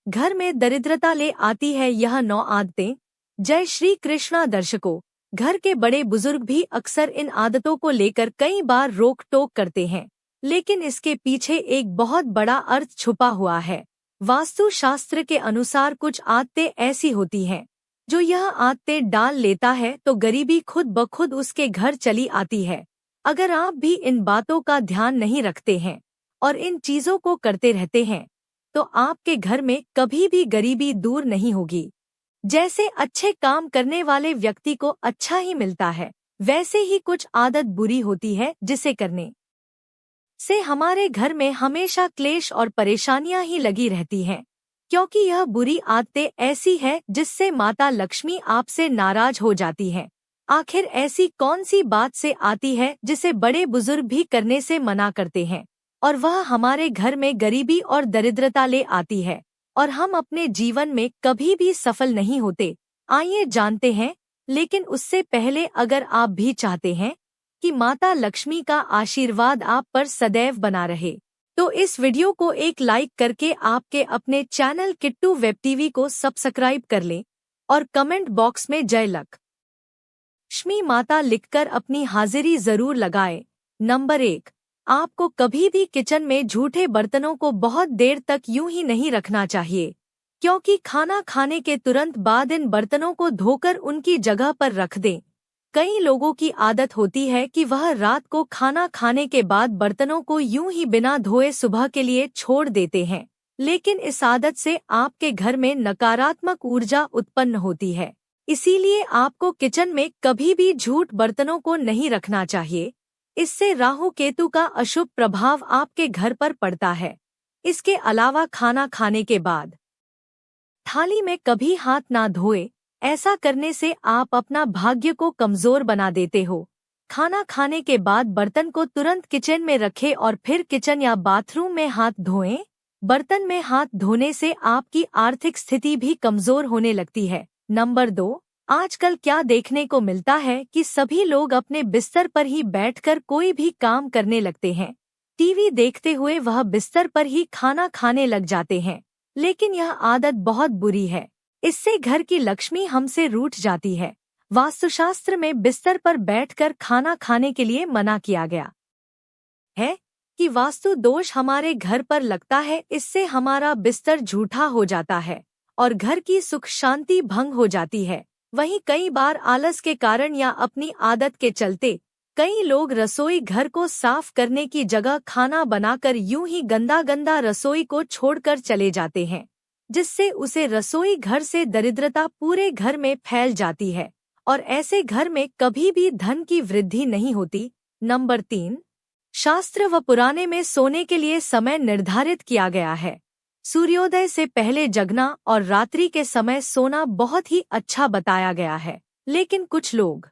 घर में दरिद्रता ले आती है यह 9 आदतें। जय श्री कृष्णा दर्शकों, घर के बड़े बुजुर्ग भी अक्सर इन आदतों को लेकर कई बार रोक टोक करते हैं, लेकिन इसके पीछे एक बहुत बड़ा अर्थ छुपा हुआ है। वास्तु शास्त्र के अनुसार कुछ आदतें ऐसी होती हैं जो यह आदतें डाल लेता है तो गरीबी खुद ब खुद उसके घर चली आती है। अगर आप भी इन बातों का ध्यान नहीं रखते हैं और इन चीजों को करते रहते हैं तो आपके घर में कभी भी गरीबी दूर नहीं होगी। जैसे अच्छे काम करने वाले व्यक्ति को अच्छा ही मिलता है, वैसे ही कुछ आदत बुरी होती है जिसे करने से हमारे घर में हमेशा क्लेश और परेशानियां ही लगी रहती हैं, क्योंकि यह बुरी आदतें ऐसी है जिससे माता लक्ष्मी आपसे नाराज हो जाती है। आखिर ऐसी कौन सी बात से आती है जिसे बड़े बुजुर्ग भी करने से मना करते हैं और वह हमारे घर में गरीबी और दरिद्रता ले आती है और हम अपने जीवन में कभी भी सफल नहीं होते? आइए जानते हैं। लेकिन उससे पहले अगर आप भी चाहते हैं कि माता लक्ष्मी का आशीर्वाद आप पर सदैव बना रहे, तो इस वीडियो को एक लाइक करके आपके अपने चैनल किट्टू वेब टीवी को सब्सक्राइब कर लें और कमेंट बॉक्स में जय लक्ष्मी माता लिखकर अपनी हाजिरी जरूर लगाएं। नंबर 1, आपको कभी भी किचन में झूठे बर्तनों को बहुत देर तक यूं ही नहीं रखना चाहिए, क्योंकि खाना खाने के तुरंत बाद इन बर्तनों को धोकर उनकी जगह पर रख दें। कई लोगों की आदत होती है कि वह रात को खाना खाने के बाद बर्तनों को यूं ही बिना धोए सुबह के लिए छोड़ देते हैं, लेकिन इस आदत से आपके घर में नकारात्मक ऊर्जा उत्पन्न होती है। इसीलिए आपको किचन में कभी भी झूठ बर्तनों को नहीं रखना चाहिए। इससे राहु केतु का अशुभ प्रभाव आपके घर पर पड़ता है। इसके अलावा खाना खाने के बाद थाली में कभी हाथ ना धोए। ऐसा करने से आप अपना भाग्य को कमजोर बना देते हो। खाना खाने के बाद बर्तन को तुरंत किचन में रखें और फिर किचन या बाथरूम में हाथ धोएं। बर्तन में हाथ धोने से आपकी आर्थिक स्थिति भी कमजोर होने लगती है। नंबर 2, आजकल क्या देखने को मिलता है कि सभी लोग अपने बिस्तर पर ही बैठकर कोई भी काम करने लगते हैं। टीवी देखते हुए वह बिस्तर पर ही खाना खाने लग जाते हैं, लेकिन यह आदत बहुत बुरी है। इससे घर की लक्ष्मी हमसे रूठ जाती है। वास्तुशास्त्र में बिस्तर पर बैठकर खाना खाने के लिए मना किया गया है कि वास्तु दोष हमारे घर पर लगता है। इससे हमारा बिस्तर झूठा हो जाता है और घर की सुख शांति भंग हो जाती है। वहीं कई बार आलस के कारण या अपनी आदत के चलते कई लोग रसोई घर को साफ करने की जगह खाना बनाकर यूं ही गंदा गंदा रसोई को छोड़कर चले जाते हैं, जिससे उसे रसोई घर से दरिद्रता पूरे घर में फैल जाती है और ऐसे घर में कभी भी धन की वृद्धि नहीं होती। नंबर 3, शास्त्र व पुराने में सोने के लिए समय निर्धारित किया गया है। सूर्योदय से पहले जगना और रात्रि के समय सोना बहुत ही अच्छा बताया गया है, लेकिन कुछ लोग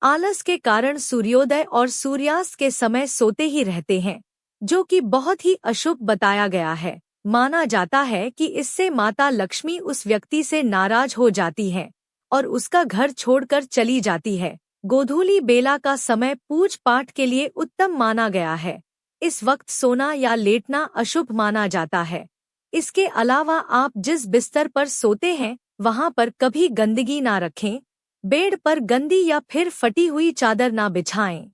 आलस के कारण सूर्योदय और सूर्यास्त के समय सोते ही रहते हैं, जो कि बहुत ही अशुभ बताया गया है। माना जाता है कि इससे माता लक्ष्मी उस व्यक्ति से नाराज हो जाती है और उसका घर छोड़कर चली जाती है। गोधूली बेला का समय पूज पाठ के लिए उत्तम माना गया है। इस वक्त सोना या लेटना अशुभ माना जाता है। इसके अलावा आप जिस बिस्तर पर सोते हैं वहां पर कभी गंदगी ना रखें। बेड पर गंदी या फिर फटी हुई चादर ना बिछाएं।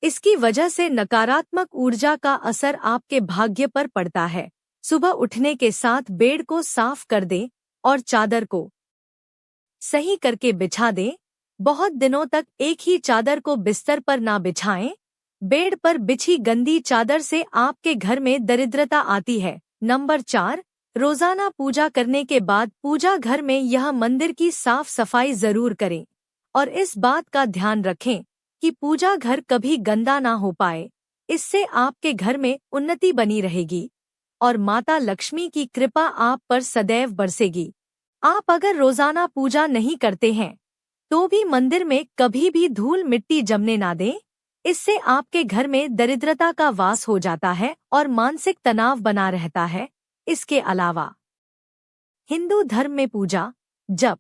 इसकी वजह से नकारात्मक ऊर्जा का असर आपके भाग्य पर पड़ता है। सुबह उठने के साथ बेड को साफ कर दें और चादर को सही करके बिछा दें। बहुत दिनों तक एक ही चादर को बिस्तर पर ना बिछाएं। बेड पर बिछी गंदी चादर से आपके घर में दरिद्रता आती है। नंबर 4, रोजाना पूजा करने के बाद पूजा घर में यह मंदिर की साफ सफाई जरूर करें और इस बात का ध्यान रखें कि पूजा घर कभी गंदा ना हो पाए। इससे आपके घर में उन्नति बनी रहेगी और माता लक्ष्मी की कृपा आप पर सदैव बरसेगी। आप अगर रोजाना पूजा नहीं करते हैं तो भी मंदिर में कभी भी धूल मिट्टी जमने ना दें। इससे आपके घर में दरिद्रता का वास हो जाता है और मानसिक तनाव बना रहता है। इसके अलावा हिंदू धर्म में पूजा, जप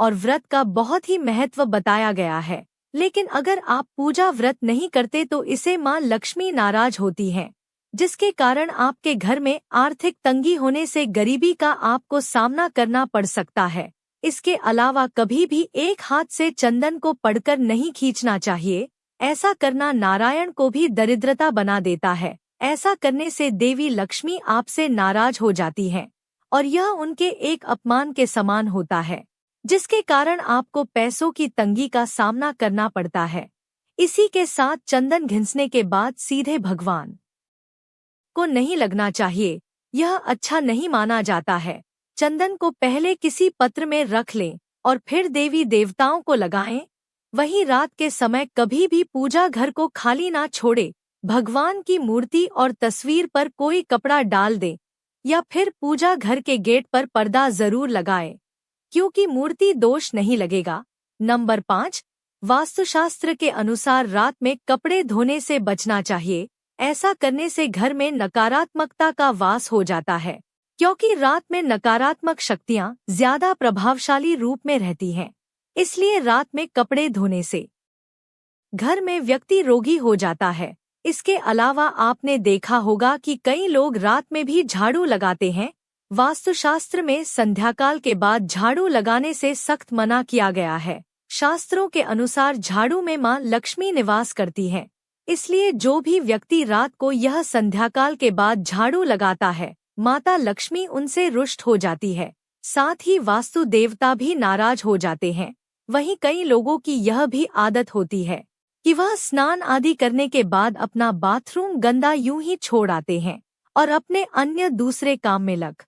और व्रत का बहुत ही महत्व बताया गया है, लेकिन अगर आप पूजा व्रत नहीं करते तो इसे मां लक्ष्मी नाराज होती हैं। जिसके कारण आपके घर में आर्थिक तंगी होने से गरीबी का आपको सामना करना पड़ सकता है। इसके अलावा कभी भी एक हाथ से चंदन को पकड़कर नहीं खींचना चाहिए। ऐसा करना नारायण को भी दरिद्रता बना देता है। ऐसा करने से देवी लक्ष्मी आपसे नाराज हो जाती हैं और यह उनके एक अपमान के समान होता है, जिसके कारण आपको पैसों की तंगी का सामना करना पड़ता है। इसी के साथ चंदन घिसने के बाद सीधे भगवान को नहीं लगना चाहिए, यह अच्छा नहीं माना जाता है। चंदन को पहले किसी पत्र में रख लें और फिर देवी देवताओं को लगाएं। वहीं रात के समय कभी भी पूजा घर को खाली ना छोड़े। भगवान की मूर्ति और तस्वीर पर कोई कपड़ा डाल दे या फिर पूजा घर के गेट पर पर्दा जरूर लगाए, क्योंकि मूर्ति दोष नहीं लगेगा। नंबर 5, वास्तुशास्त्र के अनुसार रात में कपड़े धोने से बचना चाहिए। ऐसा करने से घर में नकारात्मकता का वास हो जाता है, क्योंकि रात में नकारात्मक शक्तियां ज्यादा प्रभावशाली रूप में रहती हैं। इसलिए रात में कपड़े धोने से घर में व्यक्ति रोगी हो जाता है। इसके अलावा आपने देखा होगा कि कई लोग रात में भी झाड़ू लगाते हैं। वास्तुशास्त्र में संध्याकाल के बाद झाड़ू लगाने से सख्त मना किया गया है। शास्त्रों के अनुसार झाड़ू में मां लक्ष्मी निवास करती हैं। इसलिए जो भी व्यक्ति रात को यह संध्याकाल के बाद झाड़ू लगाता है, माता लक्ष्मी उनसे रुष्ट हो जाती है। साथ ही वास्तु देवता भी नाराज हो जाते हैं। वहीं कई लोगों की यह भी आदत होती है कि वह स्नान आदि करने के बाद अपना बाथरूम गंदा यूं ही छोड़ आते हैं और अपने अन्य दूसरे काम में लग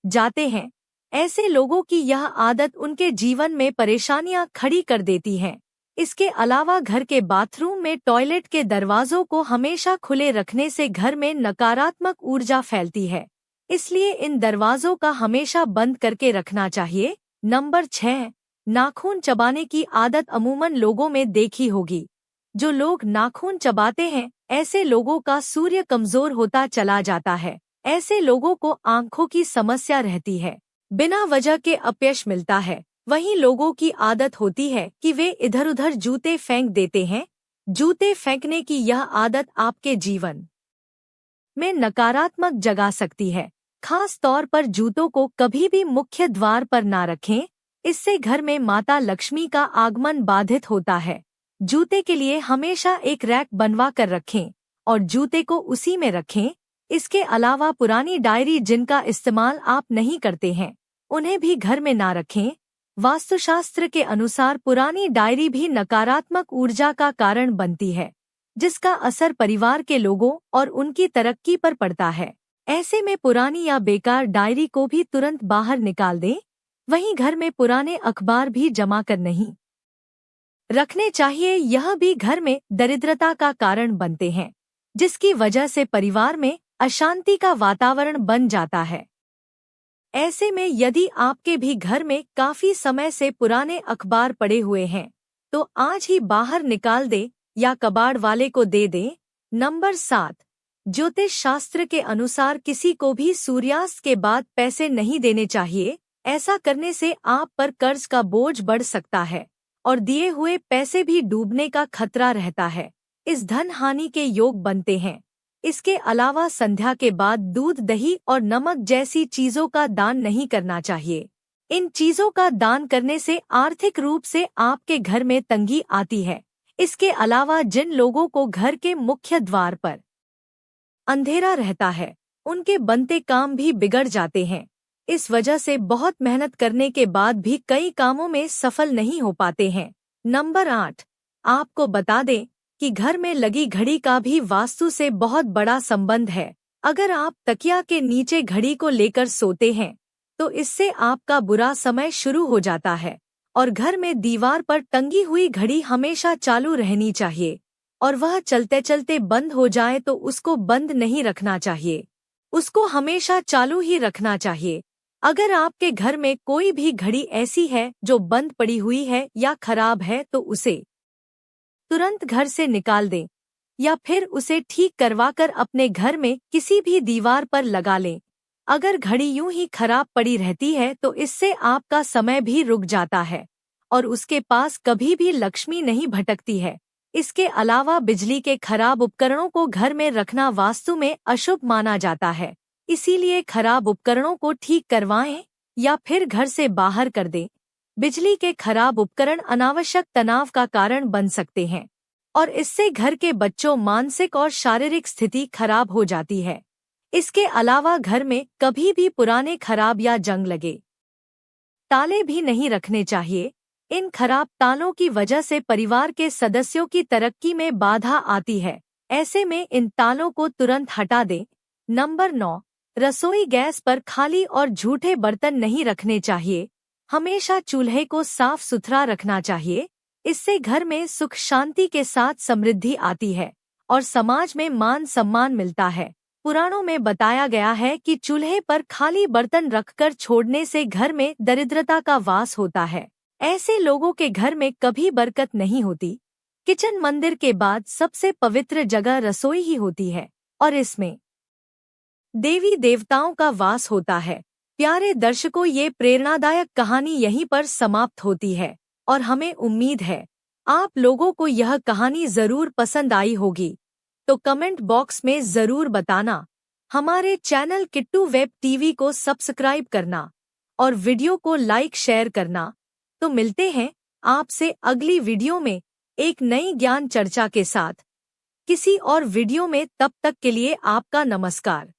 जाते हैं। ऐसे लोगों की यह आदत उनके जीवन में परेशानियां खड़ी कर देती हैं। इसके अलावा घर के बाथरूम में टॉयलेट के दरवाजों को हमेशा खुले रखने से घर में नकारात्मक ऊर्जा फैलती है। इसलिए इन दरवाजों का हमेशा बंद करके रखना चाहिए। नंबर 6, नाखून चबाने की आदत अमूमन लोगों में देखी होगी। जो लोग नाखून चबाते हैं, ऐसे लोगों का सूर्य कमजोर होता चला जाता है। ऐसे लोगों को आंखों की समस्या रहती है, बिना वजह के अपयश मिलता है। वहीं लोगों की आदत होती है कि वे इधर उधर जूते फेंक देते हैं। जूते फेंकने की यह आदत आपके जीवन में नकारात्मक जगा सकती है। खास तौर पर जूतों को कभी भी मुख्य द्वार पर ना रखें। इससे घर में माता लक्ष्मी का आगमन बाधित होता है। जूते के लिए हमेशा एक रैक बनवा कर रखें और जूते को उसी में रखें। इसके अलावा पुरानी डायरी जिनका इस्तेमाल आप नहीं करते हैं, उन्हें भी घर में ना रखें। वास्तुशास्त्र के अनुसार पुरानी डायरी भी नकारात्मक ऊर्जा का कारण बनती है, जिसका असर परिवार के लोगों और उनकी तरक्की पर पड़ता है। ऐसे में पुरानी या बेकार डायरी को भी तुरंत बाहर निकाल दें। वहीं घर में पुराने अखबार भी जमा कर नहीं रखने चाहिए। यह भी घर में दरिद्रता का कारण बनते हैं, जिसकी वजह से परिवार में अशांति का वातावरण बन जाता है। ऐसे में यदि आपके भी घर में काफी समय से पुराने अखबार पड़े हुए हैं, तो आज ही बाहर निकाल दें या कबाड़ वाले को दे दें। नंबर 7, ज्योतिष शास्त्र के अनुसार किसी को भी सूर्यास्त के बाद पैसे नहीं देने चाहिए। ऐसा करने से आप पर कर्ज का बोझ बढ़ सकता है और दिए हुए पैसे भी डूबने का खतरा रहता है। इस धन हानि के योग बनते हैं। इसके अलावा संध्या के बाद दूध, दही और नमक जैसी चीजों का दान नहीं करना चाहिए। इन चीजों का दान करने से आर्थिक रूप से आपके घर में तंगी आती है। इसके अलावा जिन लोगों को घर के मुख्य द्वार पर अंधेरा रहता है, उनके बनते काम भी बिगड़ जाते हैं। इस वजह से बहुत मेहनत करने के बाद भी कई कामों में सफल नहीं हो पाते हैं। नंबर 8, आपको बता दें कि घर में लगी घड़ी का भी वास्तु से बहुत बड़ा संबंध है। अगर आप तकिया के नीचे घड़ी को लेकर सोते हैं, तो इससे आपका बुरा समय शुरू हो जाता है और घर में दीवार पर टंगी हुई घड़ी हमेशा चालू रहनी चाहिए और वह चलते चलते बंद हो जाए तो उसको बंद नहीं रखना चाहिए, उसको हमेशा चालू ही रखना चाहिए। अगर आपके घर में कोई भी घड़ी ऐसी है जो बंद पड़ी हुई है या खराब है, तो उसे तुरंत घर से निकाल दें या फिर उसे ठीक करवाकर अपने घर में किसी भी दीवार पर लगा लें। अगर घड़ी यूं ही खराब पड़ी रहती है तो इससे आपका समय भी रुक जाता है और उसके पास कभी भी लक्ष्मी नहीं भटकती है। इसके अलावा बिजली के खराब उपकरणों को घर में रखना वास्तु में अशुभ माना जाता है। इसीलिए खराब उपकरणों को ठीक करवाएं या फिर घर से बाहर कर दें। बिजली के खराब उपकरण अनावश्यक तनाव का कारण बन सकते हैं और इससे घर के बच्चों मानसिक और शारीरिक स्थिति खराब हो जाती है। इसके अलावा घर में कभी भी पुराने खराब या जंग लगे ताले भी नहीं रखने चाहिए। इन खराब तालों की वजह से परिवार के सदस्यों की तरक्की में बाधा आती है। ऐसे में इन तालों को तुरंत हटा दें। नंबर 9, रसोई गैस पर खाली और झूठे बर्तन नहीं रखने चाहिए। हमेशा चूल्हे को साफ सुथरा रखना चाहिए। इससे घर में सुख शांति के साथ समृद्धि आती है और समाज में मान सम्मान मिलता है। पुराणों में बताया गया है कि चूल्हे पर खाली बर्तन रखकर छोड़ने से घर में दरिद्रता का वास होता है। ऐसे लोगों के घर में कभी बरकत नहीं होती। किचन मंदिर के बाद सबसे पवित्र जगह रसोई ही होती है और इसमें देवी देवताओं का वास होता है। प्यारे दर्शकों, ये प्रेरणादायक कहानी यहीं पर समाप्त होती है और हमें उम्मीद है आप लोगों को यह कहानी जरूर पसंद आई होगी। तो कमेंट बॉक्स में जरूर बताना। हमारे चैनल किट्टू वेब टीवी को सब्सक्राइब करना और वीडियो को लाइक शेयर करना। तो मिलते हैं आपसे अगली वीडियो में एक नई ज्ञान चर्चा के साथ किसी और वीडियो में। तब तक के लिए आपका नमस्कार।